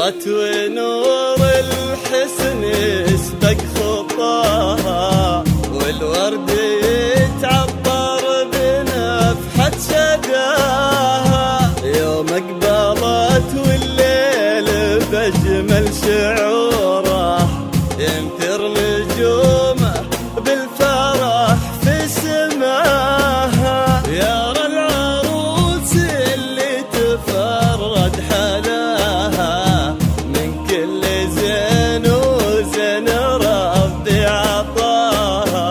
طلت ونور الحسن يسبق خطاها، والورد يتعطر بنفحة شداها. يوم اقبلت والليل بأجمل شعوره، ينثر نجومه بالفرح في سماها. يرى العروس اللي تفرد حلاها، من كل زين وزين ربي عطاها.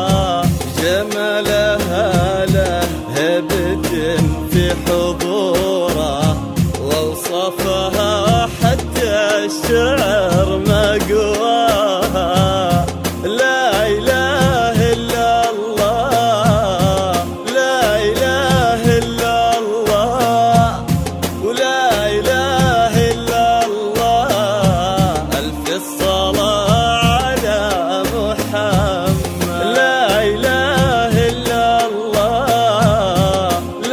جمالها له هبة في حضوره، ووصفها حتى الشعر ما قواها. لا إله إلا الله، لا إله إلا الله، ولا إله إلا الله. ألف الصلاة على محمد. لا إله إلا الله،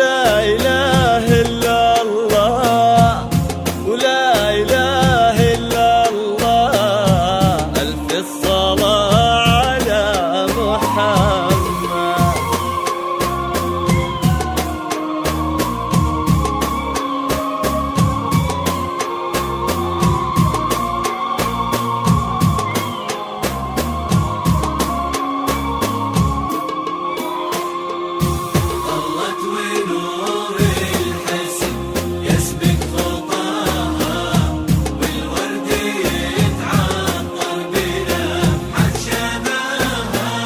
لا إله إلا الله، ولا إله إلا الله. ألف الصلاة على محمد. طلت ونور الحسن يسبق خطاها، والورد يتعطر بنفحة شداها.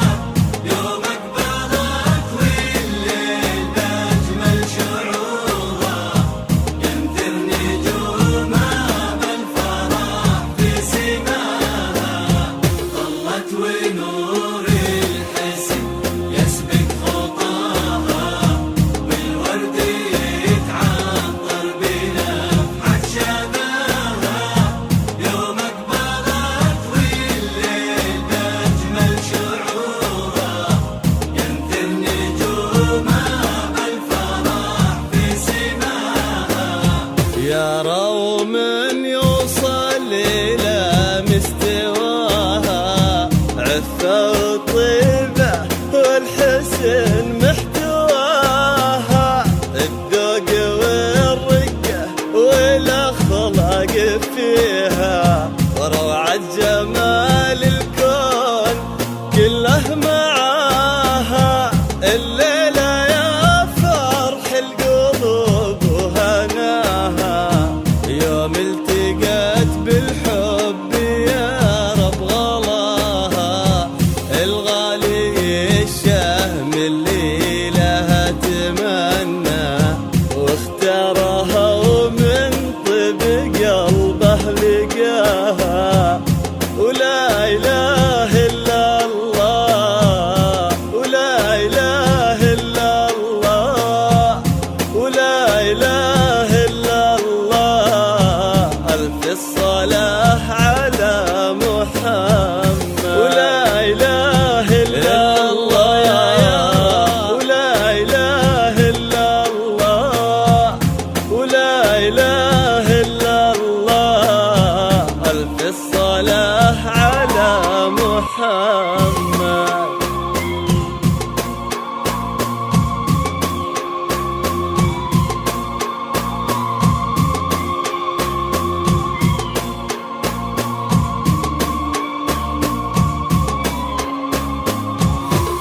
يوم اقبلت والليل بأجمل شعوره، ينثر نجومها بالفرح في سماها. طلت ونور الحسن يسبق خطاها، والورد يتعطر بنفحة شداها. يوم اقبلت والليل بأجمل شعوره، ينثر نجومها بالفرح في سماها. يا رو من يوصل إلى مستواها، عفة وطيبة والحسن محتواها. الذوق والرقة والأخلاق فيها، وروعة جمال الكون كله معاها. الليلة يا فرح القلوب وهناها، يوم التقت بالحب يا رب غلاها. الغالي الشهم اللي لها تمنى، واختارها ومن طب قلبه لقاها. ولا إله إلا الله، ولا إله إلا الله، ولا إله إلا الله. ألف الصلاة على محمد. ولا إله إلا الله، ولا إله إلا الله، ولا إله إلا الله. ألف الصلاة على محمد.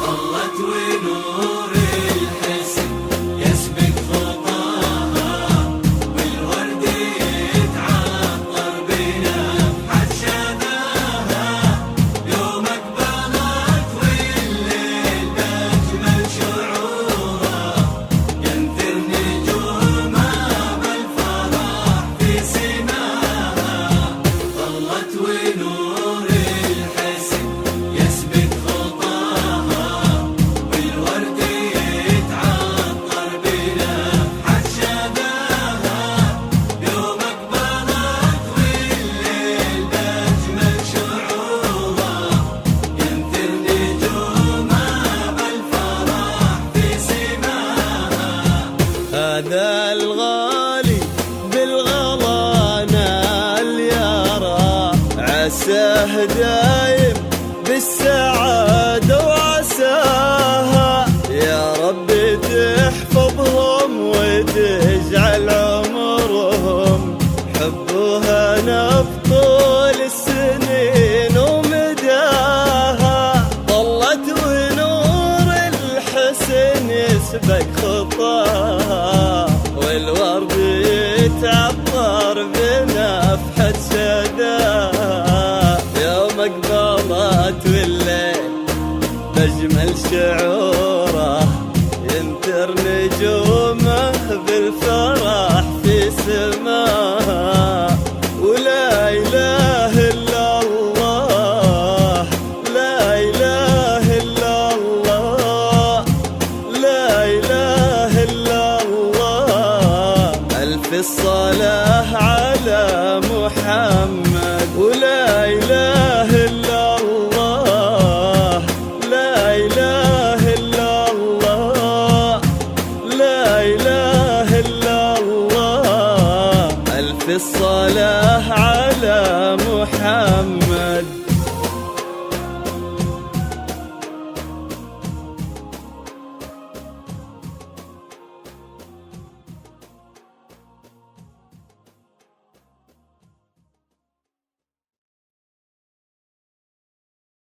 طلت ونور الحسن يسبق خطاها، والورد يتعطر بنفحة شداها. يوم اقبلت والليل بأجمل شعوره، ينثر نجومها بالفرح في سماها. طلت ونور الحسن يسبق خطاها، والورد يتعطر بنفحة شداها. يوم اقبلت والليل بأجمل شعوره، ينثر نجومها بالفرح في سماها. هذا الغالي بالغلا نال يا له دايم بالسعادة وعساها، يا رب تحفظهم وتجعل عمرهم حبوها نبطول السنين ومداها. طلت ونور الحسن يسبق خطاها، والورد يتعطر بنفحة شداها. يوم اقبلت والليل بأجمل شعوره، ينثر نجومه بالفرح في سماها. ولا إله إلا الله، لا إله إلا الله، لا إله إلا الله. ألف الصلاة على محمد. ولا إله إلا الله، لا إله إلا الله، لا إله إلا الله. ألف الصلاة على محمد.